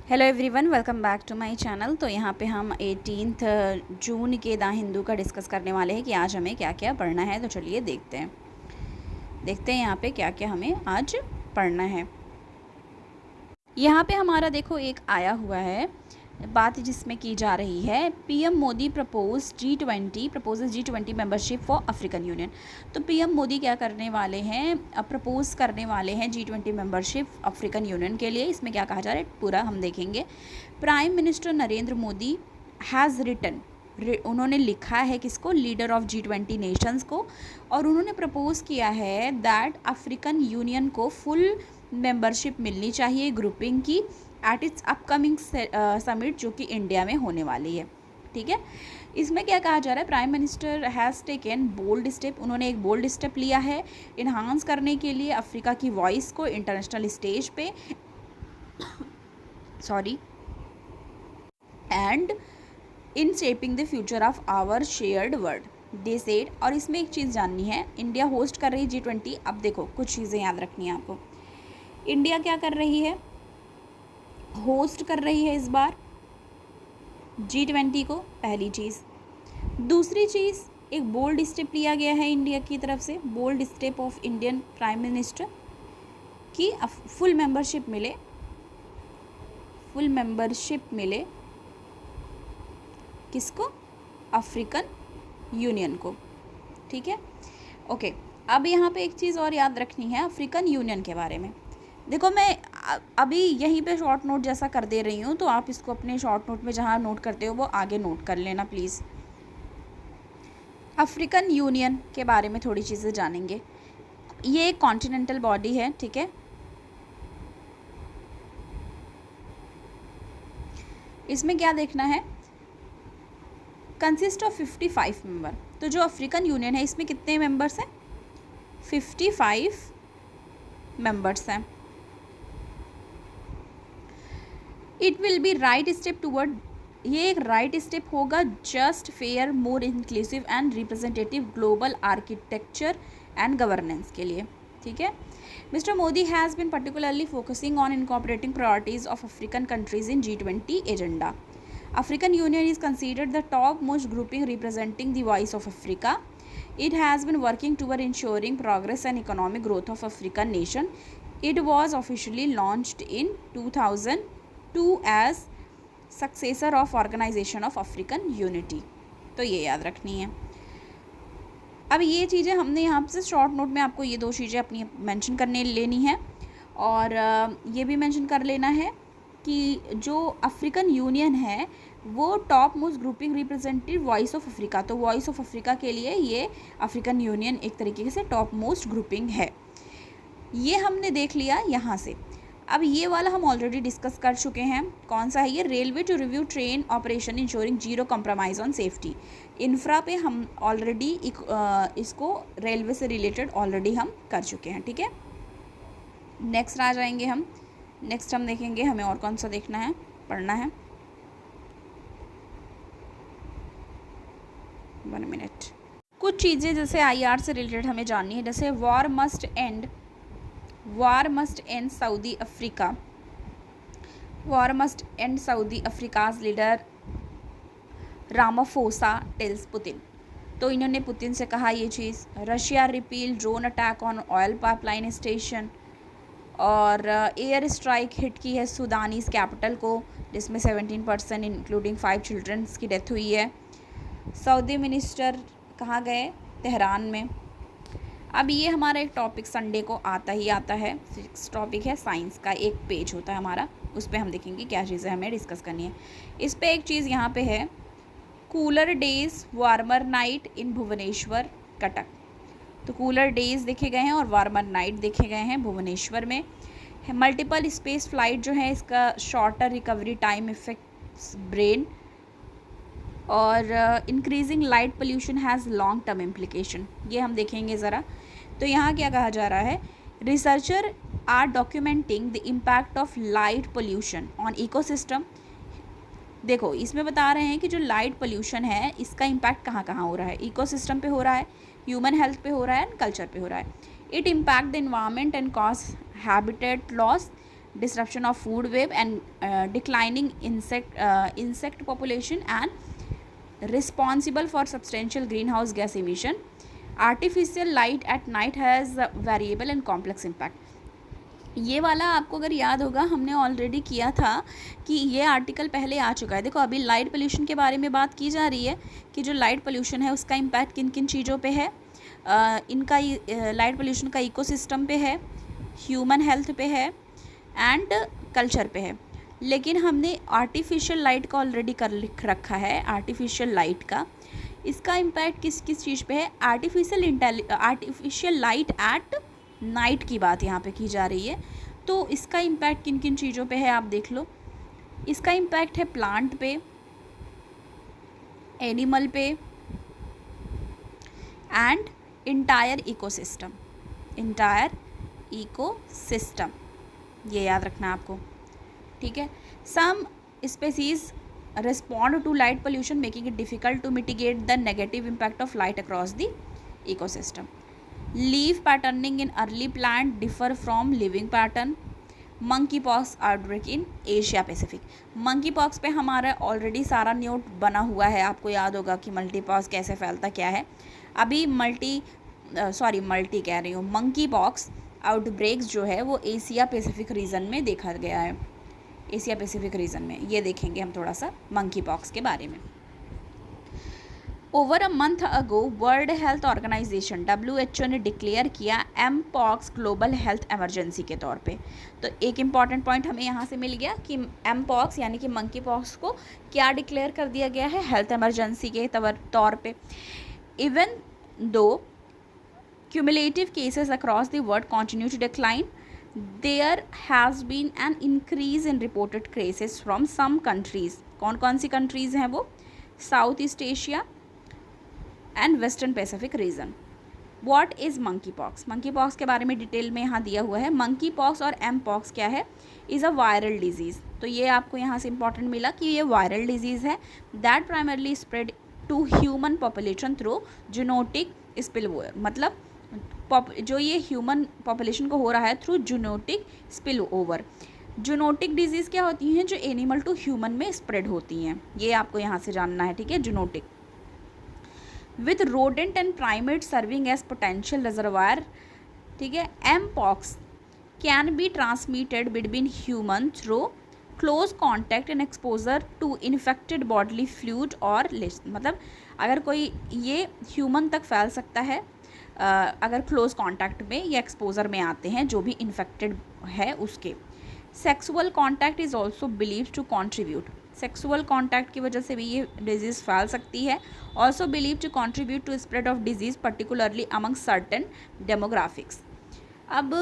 Hello everyone, welcome back to my channel. तो यहाँ पे हम 18 जून के द हिंदू का डिस्कस करने वाले हैं कि आज हमें क्या क्या पढ़ना है। तो चलिए देखते हैं यहाँ पे क्या क्या हमें आज पढ़ना है। यहाँ पे हमारा देखो एक आया हुआ है बात जिसमें की जा रही है, PM Modi proposes G20 membership for African union. तो पीएम मोदी क्या करने वाले हैं, प्रपोज करने वाले हैं G20 मेंबरशिप अफ्रीकन यूनियन के लिए। इसमें क्या कहा जा रहा है पूरा हम देखेंगे। Prime minister Narendra Modi has written, उन्होंने लिखा है किसको, लीडर ऑफ G20 नेशंस को, और उन्होंने प्रपोज किया है दैट अफ्रीकन यूनियन को फुल मेंबरशिप मिलनी चाहिए ग्रुपिंग की एट इट्स अपकमिंग समिट जो कि इंडिया में होने वाली है। ठीक है, इसमें क्या कहा जा रहा है, prime minister has taken bold step, उन्होंने एक बोल्ड स्टेप लिया है इन्हांस करने के लिए अफ्रीका की वॉइस को इंटरनेशनल स्टेज पे and in shaping the future of our shared world they said. और इसमें एक चीज़ जाननी है, इंडिया होस्ट कर रही है G20। अब देखो कुछ चीज़ें याद रखनी है आपको। इंडिया क्या कर रही है, होस्ट कर रही है इस बार G20 को, पहली चीज़। दूसरी चीज़, एक बोल्ड स्टेप लिया गया है इंडिया की तरफ से, bold step of Indian prime minister कि फुल मेंबरशिप मिले किसको, अफ्रीकन यूनियन को। ठीक है, ओके। अब यहाँ पे एक चीज़ और याद रखनी है अफ्रीकन यूनियन के बारे में। देखो मैं अभी यहीं पे शॉर्ट नोट जैसा कर दे रही हूँ, तो आप इसको अपने शॉर्ट नोट में जहाँ नोट करते हो वो आगे नोट कर लेना प्लीज़। अफ्रीकन यूनियन के बारे में थोड़ी चीज़ें जानेंगे। ये एक कॉन्टिनेंटल बॉडी है, ठीक है। इसमें क्या देखना है, कंसिस्ट ऑफ 55 मेंबर। तो जो अफ्रीकन यूनियन है इसमें कितने मेंबर्स हैं, 55 मेंबर्स हैं। It will be right step toward, ये एक राइट स्टेप होगा just fair more inclusive and representative global architecture and governance के लिए। ठीक है, mister Modi has been particularly focusing on incorporating priorities of African countries in G20 agenda. African Union is considered the topmost grouping representing the voice of Africa. It has been working toward ensuring progress and economic growth of African nation. It was officially launched in 2002 as successor of Organization of African Unity. तो ये याद रखनी है। अब ये चीज़ें हमने यहाँ से शॉर्ट नोट में आपको ये दो चीज़ें अपनी मेंशन करने लेनी है, और ये भी मेंशन कर लेना है कि जो अफ्रीकन यूनियन है वो top most grouping representative voice of Africa. तो वॉइस ऑफ अफ्रीका के लिए ये अफ्रीकन यूनियन एक तरीके से टॉप मोस्ट ग्रुपिंग है। ये हमने देख लिया यहाँ से। अब ये वाला हम ऑलरेडी डिस्कस कर चुके हैं, कौन सा है ये, railway to review train operation ensuring zero compromise on safety. Infra पे हम ऑलरेडी इसको रेलवे से रिलेटेड ऑलरेडी हम कर चुके हैं। ठीक है, नेक्स्ट आ जाएंगे हम। नेक्स्ट हम देखेंगे हमें और कौन सा देखना है, पढ़ना है। 1 मिनट। कुछ चीज़ें जैसे IR से रिलेटेड हमें जाननी है, जैसे war must end South Africa, war must end South Africa's leader Ramaphosa tells Putin. तो इन्होंने पुतिन से कहा ये चीज़। Russia repel drone attack on oil pipeline station, और एयर स्ट्राइक हिट की है सूडानीज़ कैपिटल को, जिसमें 17% इंक्लूडिंग 5 चिल्ड्रंस की डेथ हुई है। सऊदी मिनिस्टर कहाँ गए, तेहरान में। अब ये हमारा एक टॉपिक संडे को आता ही आता है, 6 टॉपिक है साइंस का, एक पेज होता है हमारा, उस पर हम देखेंगे क्या चीज़ें हमें डिस्कस करनी है। इस पर एक चीज़ यहाँ पे है, cooler days warmer night in Bhubaneswar Cuttack. तो कूलर डेज देखे गए हैं और वार्मर नाइट देखे गए हैं भुवनेश्वर में। मल्टीपल स्पेस फ्लाइट जो है इसका shorter recovery time effects brain, और increasing light pollution has long term implication, ये हम देखेंगे ज़रा। तो यहाँ क्या कहा जा रहा है, researcher are documenting the impact of light pollution on ecosystem. देखो इसमें बता रहे हैं कि जो लाइट पोल्यूशन है इसका इम्पैक्ट कहाँ कहाँ हो रहा है, इकोसिस्टम पे हो रहा है, ह्यूमन हेल्थ पे हो रहा है एंड कल्चर पे हो रहा है। It impact the environment and cause habitat loss, disruption of food web, and declining insect population, and responsible for substantial greenhouse gas emission. Artificial light at night has variable and complex impact. ये वाला आपको अगर याद होगा, हमने already किया था कि ये आर्टिकल पहले आ चुका है. देखो अभी लाइट पोल्यूशन के बारे में बात की जा रही है कि जो लाइट पोल्यूशन है उसका इम्पैक्ट किन किन चीज़ों पे है. इनका लाइट पोल्यूशन का इकोसिस्टम पे है, ह्यूमन हेल्थ पे है, एंड कल्चर पे है. लेकिन हमने आर्टिफिशियल लाइट का ऑलरेडी कर लिख रखा है. आर्टिफिशियल लाइट का इसका इम्पैक्ट किस किस चीज़ पे है. आर्टिफिशियल लाइट एट नाइट की बात यहाँ पे की जा रही है. तो इसका इम्पैक्ट किन किन चीज़ों पे है आप देख लो. इसका इम्पैक्ट है प्लांट पे, एनिमल पे, एंड इंटायर इकोसिस्टम. ये याद रखना आपको, ठीक है. सम species respond to light pollution, making it difficult to mitigate the negative impact of light across the ecosystem. Leaf patterning in early plant differ from living pattern. Monkeypox outbreak in Asia Pacific. Monkeypox पे हमारा already सारा Newt बना हुआ है. आपको याद होगा कि मल्टीपॉक्स कैसे फैलता क्या है. अभी मल्टी कह रही हूँ, मंकीपॉक्स आउटब्रेक्स जो है वो एशिया पैसिफिक रीजन में देखा गया है. एशिया पैसिफिक रीजन में ये देखेंगे हम थोड़ा सा मंकी पॉक्स के बारे में. Over a month ago World Health Organization WHO ने डिक्लेयर किया mpox global health emergency के तौर पे. तो एक इम्पॉर्टेंट पॉइंट हमें यहाँ से मिल गया कि एम पॉक्स यानी कि मंकी पॉक्स को क्या डिक्लेयर कर दिया गया है, हेल्थ इमरजेंसी के तौर पे. Even though cumulative cases across the world continue to decline, there has been an increase in reported cases from some countries. कौन कौन सी countries हैं वो? South East Asia and Western Pacific region. What is monkeypox? Monkeypox के बारे में detail में यहाँ दिया हुआ है. मंकी पॉक्स और एम पॉक्स क्या है? Is a viral disease. तो ये आपको यहाँ से इंपॉर्टेंट मिला कि ये वायरल डिजीज़ है that primarily spread to human population through zoonotic spillover. मतलब जो ये ह्यूमन पॉपुलेशन को हो रहा है through zoonotic spill over. Zoonotic disease क्या होती हैं? जो एनिमल टू ह्यूमन में स्प्रेड होती हैं. ये आपको यहाँ से जानना है, ठीक है. Zoonotic with rodent and primate serving as potential reservoir, ठीक है. Mpox can be transmitted between human through close contact and exposure to infected bodily fluid और लिस्ट. मतलब अगर कोई ये ह्यूमन तक फैल सकता है अगर क्लोज कांटेक्ट में या एक्सपोजर में आते हैं जो भी इन्फेक्टेड है उसके. Sexual contact is also believed to contribute. Sexual contact की वजह से भी ये डिजीज़ फैल सकती है. Also believe to contribute to spread of disease particularly among certain demographics. अब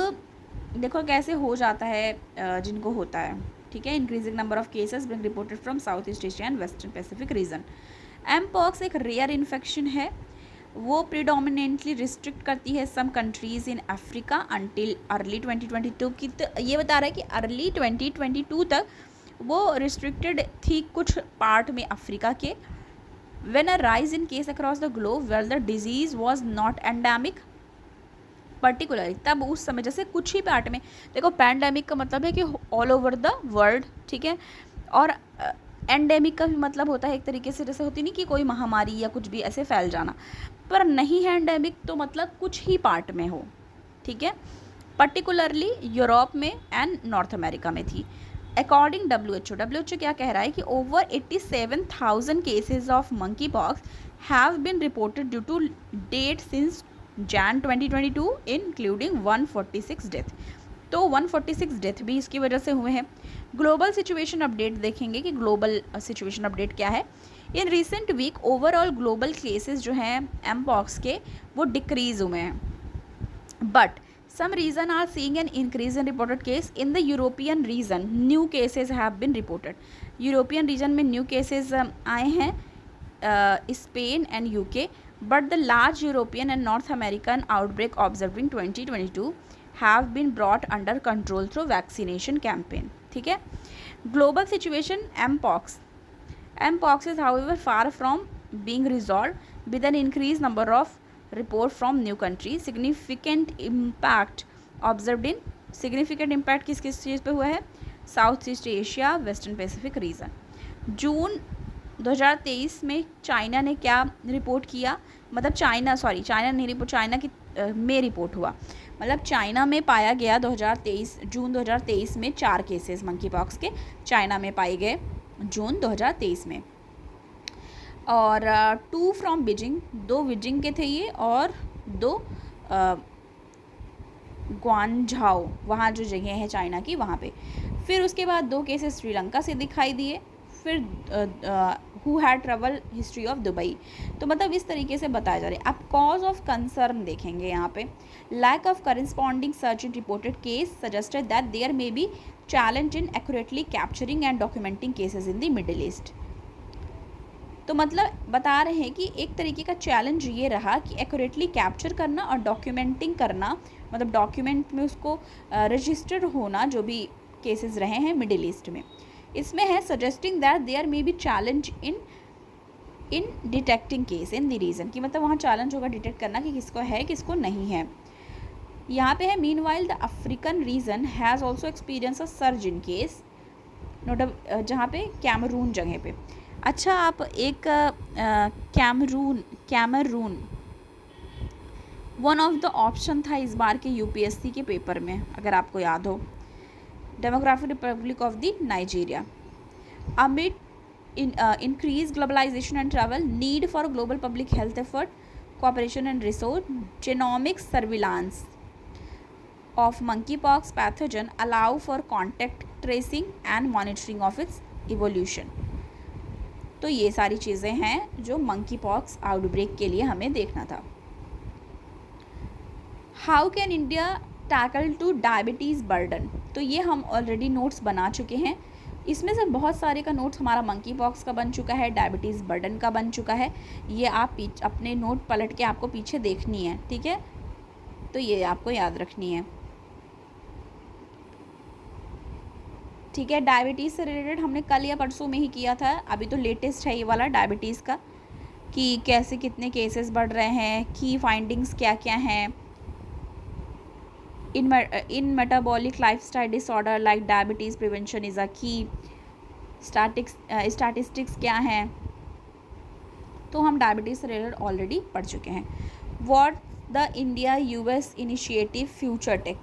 देखो कैसे हो जाता है जिनको होता है, ठीक है. Increasing number of cases being reported from South East Asia and Western Pacific region. M pox एक रेयर इन्फेक्शन है. वो प्रीडोमिनेंटली रिस्ट्रिक्ट करती है some countries in Africa until early 2022 की. तो ये बता रहा है कि अर्ली 2022 तक वो रिस्ट्रिक्टेड थी कुछ पार्ट में अफ्रीका के. When a rise in case across the globe where the disease was not endemic particularly. तब उस समय जैसे कुछ ही पार्ट में, देखो पैंडेमिक का मतलब है कि ऑल ओवर द वर्ल्ड, ठीक है. और एंडेमिक का भी मतलब होता है एक तरीके से जैसे होती नहीं कि कोई महामारी या कुछ भी ऐसे फैल जाना. पर नहीं है एंडेमिक तो मतलब कुछ ही पार्ट में हो, ठीक है. पर्टिकुलरली यूरोप में एंड नॉर्थ अमेरिका में थी. अकॉर्डिंग WHO क्या कह रहा है कि over 87,000 cases of monkeypox have been reported due to date since Jan 2022 including 146 death. तो 146 डेथ भी इसकी वजह से हुए हैं. ग्लोबल सिचुएशन अपडेट देखेंगे कि ग्लोबल सिचुएशन अपडेट क्या है. In recent week overall global cases जो हैं एम पॉक्स के वो डिक्रीज हुए हैं. But some region are seeing an increase in reported case. In the European region new cases have been reported. European region में new cases आए हैं, Spain and UK. But the large European and North American outbreak observe in 2022 have been brought under control through vaccination campaign, ठीक है. Global situation mpox. Mpox is however far from being resolved with an increased number of report from new countries. Significant impact observed in significant impact किस किस चीज़ पे हुआ है? South East Asia, Western Pacific region. June 2023 में China ने क्या report किया? मतलब चाइना नहीं रिपोर्ट, चाइना की में रिपोर्ट हुआ, मतलब चाइना में पाया गया जून 2023 में 4 केसेस मंकी पॉक्स के चाइना में पाए गए जून 2023 में। और 2 फ्रॉम बीजिंग, 2 बीजिंग के थे ये, और 2 ग्वांझाओ, वहाँ जो जगह है चाइना की वहाँ पे। फिर उसके बाद 2 केसेस श्रीलंका से दिखाई दिए। फिर who had travel history of Dubai. तो मतलब इस तरीके से बताया जा रहा है। आप कॉज ऑफ कंसर्न देखेंगे यहाँ पे, lack of corresponding search in reported case suggested that there may be challenge in accurately capturing and documenting cases in the Middle East. तो मतलब बता रहे हैं कि एक तरीके का चैलेंज ये रहा कि एक्यूरेटली कैप्चर करना और डॉक्यूमेंटिंग करना, मतलब डॉक्यूमेंट में उसको रजिस्टर्ड होना, जो भी केसेस रहे हैं मिडिल ईस्ट में। इसमें है suggesting that there may be challenge in detecting case in the region, कि मतलब वहाँ चैलेंज होगा डिटेक्ट करना कि किसको है किसको नहीं है। यहाँ पे है meanwhile the African region has also experience a surge in case, जहाँ पे कैमरून जगह पे। अच्छा, आप एक Cameroon one of the option था इस बार के यूपीएससी के पेपर में, अगर आपको याद हो। Demographic Republic of the Nigeria. Amid increase globalization and travel, need for global public health effort, cooperation and resource, genomic surveillance of monkeypox pathogen allow for contact tracing and monitoring of its evolution। तो ये सारी चीज़ें हैं जो monkeypox outbreak के लिए हमें देखना था। How can India tackle two diabetes burden, तो ये हम ऑलरेडी नोट्स बना चुके हैं। इसमें से बहुत सारे का नोट्स हमारा मंकी पॉक्स का बन चुका है, डायबिटीज़ बर्डन का बन चुका है। ये आप अपने नोट पलट के आपको पीछे देखनी है, ठीक है, तो ये आपको याद रखनी है, ठीक है। डायबिटीज़ से रिलेटेड हमने कल या परसों में ही किया था, अभी तो लेटेस्ट है ये वाला डायबिटीज़ का, कि कैसे कितने केसेस बढ़ रहे हैं, की फाइंडिंग्स क्या क्या हैं। In metabolic lifestyle disorder like diabetes prevention is a key, statistics क्या हैं, तो हम डायबिटीज़ से रिलेटेड ऑलरेडी पढ़ चुके हैं। What the India US initiative future tech,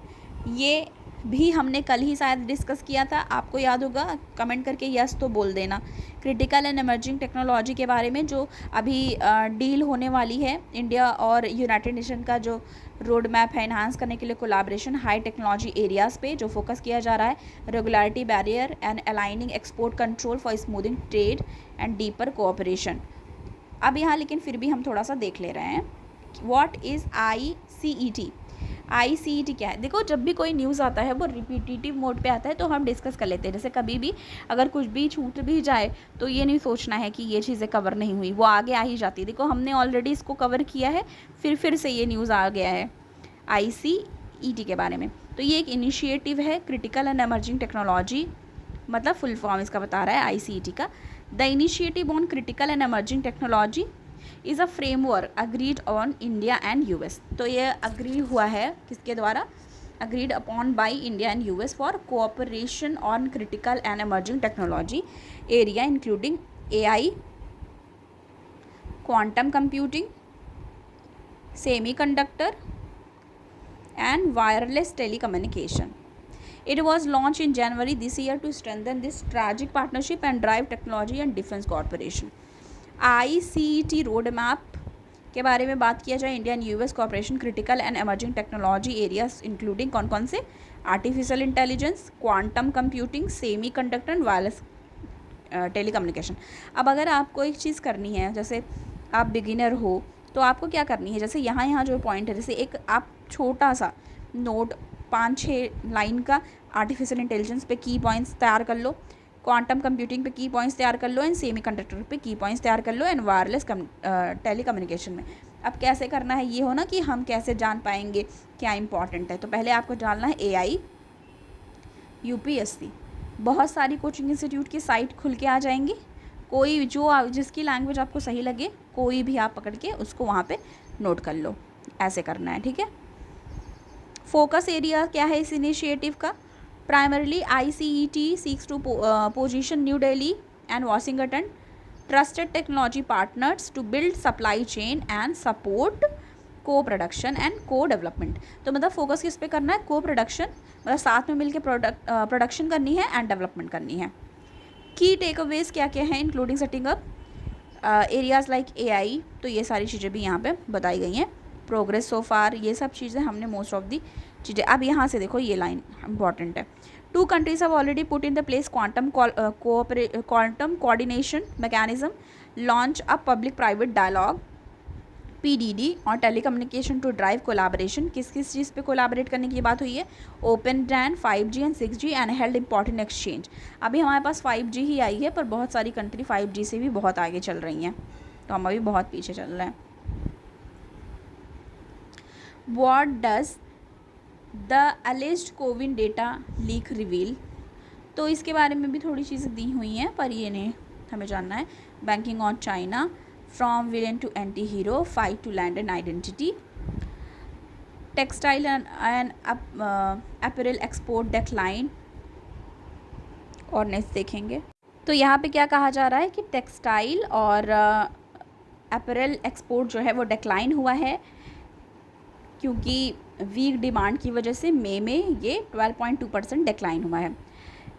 ये भी हमने कल ही शायद डिस्कस किया था, आपको याद होगा, कमेंट करके यस तो बोल देना। क्रिटिकल एंड इमर्जिंग टेक्नोलॉजी के बारे में जो अभी डील होने वाली है, इंडिया और यूनाइटेड नेशन का जो रोड मैप है इन्हांस करने के लिए कोलैबोरेशन हाई टेक्नोलॉजी एरियाज़ पे जो फोकस किया जा रहा है, regularity barrier and aligning export control for smoothing trade and deeper cooperation. अब यहाँ लेकिन फिर भी हम थोड़ा सा देख ले रहे हैं, व्हाट इज़ ICET। ICET क्या है? देखो, जब भी कोई न्यूज़ आता है वो रिपीटेटिव मोड पे आता है, तो हम डिस्कस कर लेते हैं। जैसे कभी भी अगर कुछ भी छूट भी जाए तो ये नहीं सोचना है कि ये चीज़ें कवर नहीं हुई, वो आगे आ ही जाती है। देखो, हमने ऑलरेडी इसको कवर किया है, फिर से ये न्यूज़ आ गया है ICET के बारे में। तो ये एक इनिशिएटिव है, क्रिटिकल एंड एमर्जिंग टेक्नोलॉजी, मतलब फुल फॉर्म इसका बता रहा है ICET का। The initiative on critical and emerging technology is a framework agreed on India and US। तो ये अग्री हुआ है किसके द्वारा? Agreed upon by India and US for cooperation on critical and emerging technology area including AI, quantum computing, semiconductor and wireless telecommunication. It was launched in January this year to strengthen this strategic partnership and drive technology and defense cooperation. ICET roadmap के बारे में बात किया जाए, India and US cooperation critical and emerging technology areas including कौन कौन से? Artificial intelligence, quantum computing, semiconductor and wireless telecommunication. अब अगर आपको एक चीज़ करनी है, जैसे आप बिगिनर हो तो आपको क्या करनी है, जैसे यहाँ जो पॉइंट है, जैसे एक आप छोटा सा नोट 5-6 लाइन का आर्टिफिशियल इंटेलिजेंस पे की पॉइंट्स तैयार कर लो, क्वांटम कंप्यूटिंग पे की पॉइंट्स तैयार कर लो, एंड सेमी कंडक्टर पे की पॉइंट्स तैयार कर लो, एंड वायरलेस टेलीकम्युनिकेशन में। अब कैसे करना है ये हो ना, कि हम कैसे जान पाएंगे क्या इंपॉर्टेंट है। तो पहले आपको जानना है AI UPSC। बहुत सारी कोचिंग इंस्टीट्यूट की साइट खुल के आ जाएंगी, कोई जिसकी लैंग्वेज आपको सही लगे कोई भी आप पकड़ के उसको वहाँ पे नोट कर लो, ऐसे करना है, ठीक है। फोकस एरिया क्या है इस इनिशिएटिव का? Primarily ICET seeks to position new Delhi and Washington trusted technology partners to build supply chain and support co production and co development. तो मतलब फोकस किस पे करना है? को प्रोडक्शन, मतलब साथ में मिलकर प्रोडक्शन करनी है एंड डेवलपमेंट करनी है। की टेक अवेज क्या क्या है? Including setting up areas like AI, तो ये सारी चीज़ें भी यहाँ पे बताई गई हैं। प्रोग्रेस सो फार, ये सब चीज़ें हमने मोस्ट ऑफ दी चीज़ें। अब यहाँ से देखो ये लाइन इंपॉर्टेंट है। 2 countries have already put in the place quantum coordination mechanism, launch a public private dialogue PDD और टेलीकम्युनिकेशन टू ड्राइव कोलाबरेशन। किस किस चीज़ पे कोलाबरेट करने की बात हुई है? Open Dan 5G and 6G and held important exchange. अभी हमारे पास 5G ही आई है, पर बहुत सारी कंट्री 5G से भी बहुत आगे चल रही हैं, तो हम अभी बहुत पीछे चल रहे हैं। What does the alleged CoWIN data leak reveal? तो इसके बारे में भी थोड़ी चीज़ें दी हुई हैं, पर ये नहीं हमें जानना है। Banking on China, from villain to anti hero, fight to land and identity, textile and apparel export decline, और नेक्स्ट देखेंगे। तो यहाँ पे क्या कहा जा रहा है कि टेक्सटाइल और अपैरल एक्सपोर्ट जो है वो डेक्लाइन हुआ है, क्योंकि वीक डिमांड की वजह से मई में ये 12.2% डेक्लाइन हुआ है।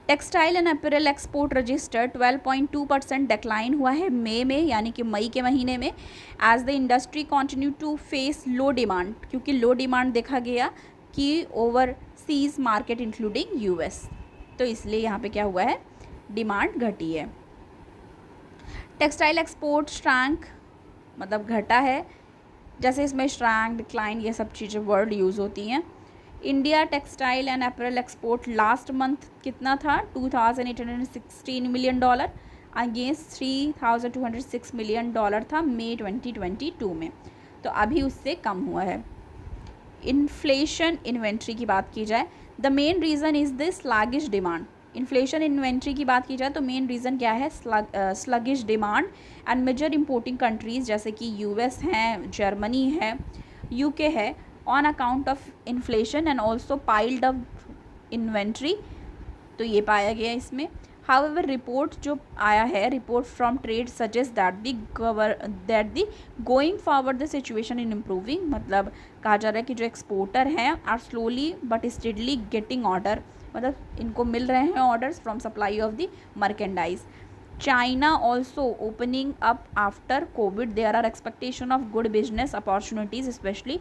Textile and apparel export register 12.2% decline हुआ है मई में, यानी कि मई के महीने में, as the industry continue to face low demand, क्योंकि लो डिमांड देखा गया कि ओवरसीज मार्केट इंक्लूडिंग US, तो इसलिए यहाँ पे क्या हुआ है? डिमांड घटी है। टेक्सटाइल एक्सपोर्ट श्रैंक, मतलब घटा है, जैसे इसमें श्रैंक, डिक्लाइन, ये सब चीज़ें वर्ड यूज़ होती हैं। India textile and apparel export last month कितना था? $2,816 मिलियन अगेंस्ट $3,206 मिलियन था मई 2022 में, तो अभी उससे कम हुआ है। इन्फ्लेशन इन्वेंट्री की बात की जाए, the main reason is the sluggish demand. Inflation inventory की बात की जाए तो मेन रीज़न क्या है? Sluggish demand and major importing countries जैसे कि US हैं, जर्मनी है, UK है, on account of inflation and also piled up inventory, तो ये पाया गया इसमें। हाउएवर रिपोर्ट जो आया है, report from trade suggest that the going forward the situation in improving, मतलब कहा जा रहा है कि जो एक्सपोर्टर हैं are slowly but steadily getting order, मतलब इनको मिल रहे हैं orders from supply of the merchandise. China also opening up after COVID, there are expectation of good business opportunities specially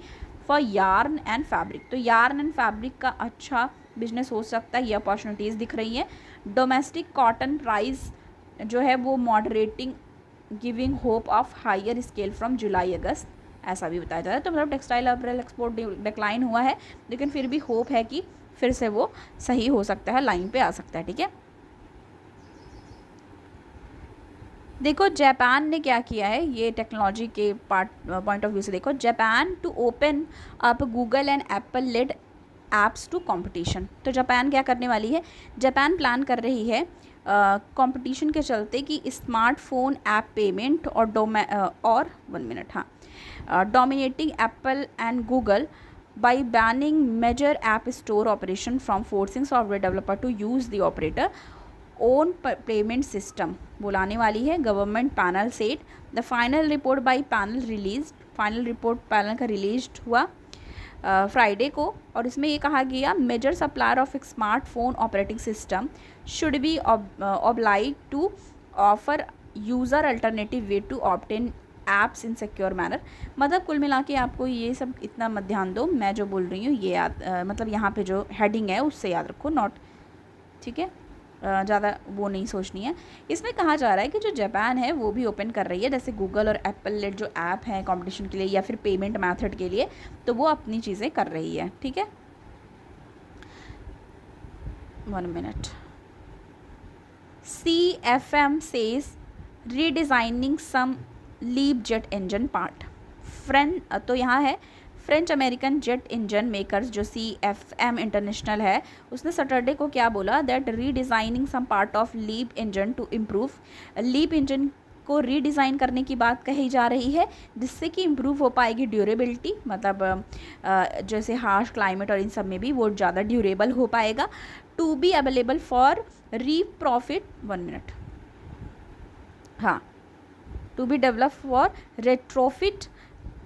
for yarn and fabric, तो yarn and fabric का अच्छा business हो सकता है, ये अपॉर्चुनिटीज़ दिख रही हैं। डोमेस्टिक कॉटन प्राइस जो है वो moderating, giving hope of higher scale from July अगस्त, ऐसा भी बताया जा रहा है। तो मतलब टेक्सटाइल अपैरल एक्सपोर्ट डिक्लाइन हुआ है, लेकिन फिर भी होप है कि फिर से वो सही हो सकता है, लाइन पे आ सकता है। ठीक है, देखो जापान ने क्या किया है, ये टेक्नोलॉजी के पॉइंट ऑफ व्यू से देखो। Japan to open up Google and Apple led apps to competition, तो जापान क्या करने वाली है? जापान प्लान कर रही है कंपटीशन के चलते कि स्मार्टफोन ऐप पेमेंट और 1 मिनट, हाँ, dominating Apple and Google by banning major app store operation from forcing software developer to use the operator own payment system बुलाने वाली है government panel set. The final report by panel release, final report panel का release हुआ Friday को, और इसमें ये कहा गया major supplier of smartphone operating system should be oblige to offer user alternative way to obtain apps in secure manner. मतलब कुल मिला के आपको ये सब इतना मत ध्यान दो, मैं जो बोल रही हूँ ये याद मतलब यहाँ पे जो हेडिंग है उससे याद रखो, नॉट, ठीक है, ज़्यादा वो नहीं सोचनी है। इसमें कहा जा रहा है कि जो जापान है वो भी ओपन कर रही है, जैसे गूगल और एप्पल लेड जो ऐप हैं कंपटीशन के लिए या फिर पेमेंट मेथड के लिए, तो वो अपनी चीज़ें कर रही है। ठीक है, 1 मिनट। CFM says redesigning some LEAP jet engine part, तो यहाँ है French American jet engine makers जो CFM इंटरनेशनल है, उसने सैटरडे को क्या बोला, that redesigning some part of LEAP engine to improve LEAP engine को रीडिज़ाइन करने की बात कही जा रही है, जिससे कि इम्प्रूव हो पाएगी ड्यूरेबिलिटी, मतलब जैसे हार्श क्लाइमेट और इन सब में भी वो ज़्यादा ड्यूरेबल हो पाएगा। To be available for reprofit, 1 मिनट, हाँ, to be developed for retrofit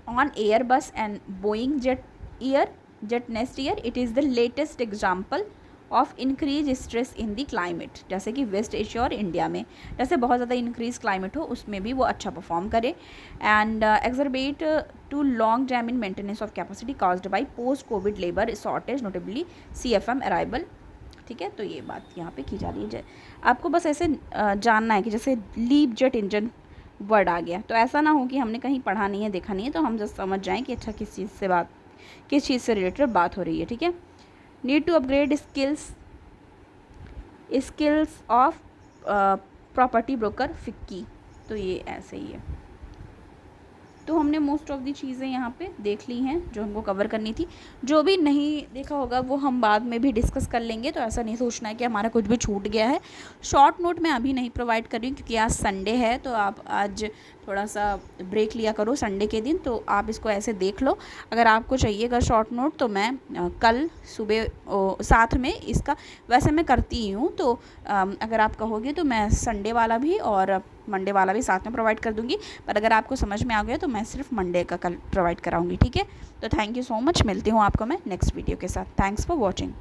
on Airbus and Boeing jet next year. It is the latest example of increased stress in the climate, जैसे कि वेस्ट एशिया और India में जैसे बहुत ज़्यादा increase climate हो उसमें भी वो अच्छा परफॉर्म करे। And exacerbate to long jam in maintenance of capacity caused by post covid labour shortage notably CFM arrival. ठीक है, तो ये बात यहाँ पे की जा रही है। आपको बस ऐसे जानना है कि जैसे लीप जेट इंजन वर्ड आ गया, तो ऐसा ना हो कि हमने कहीं पढ़ा नहीं है, देखा नहीं है, तो हम जस्ट समझ जाएं कि अच्छा किस चीज़ से रिलेटेड बात हो रही है। ठीक है, need to upgrade skills of property broker FICCI, तो ये ऐसे ही है। तो हमने मोस्ट ऑफ दी चीज़ें यहाँ पे देख ली हैं जो हमको कवर करनी थी। जो भी नहीं देखा होगा वो हम बाद में भी डिस्कस कर लेंगे, तो ऐसा नहीं सोचना है कि हमारा कुछ भी छूट गया है। शॉर्ट नोट मैं अभी नहीं प्रोवाइड कर रही हूँ क्योंकि आज संडे है, तो आप आज थोड़ा सा ब्रेक लिया करो संडे के दिन, तो आप इसको ऐसे देख लो। अगर आपको चाहिएगा शॉर्ट नोट तो मैं कल सुबह साथ में इसका वैसे मैं करती ही हूँ, तो अगर आप कहोगे तो मैं संडे वाला भी और मंडे वाला भी साथ में प्रोवाइड कर दूंगी, पर अगर आपको समझ में आ गया तो मैं सिर्फ मंडे का कल प्रोवाइड कराऊंगी। ठीक है, तो थैंक यू सो मच, मिलती हूँ आपको मैं नेक्स्ट वीडियो के साथ। Thanks for watching.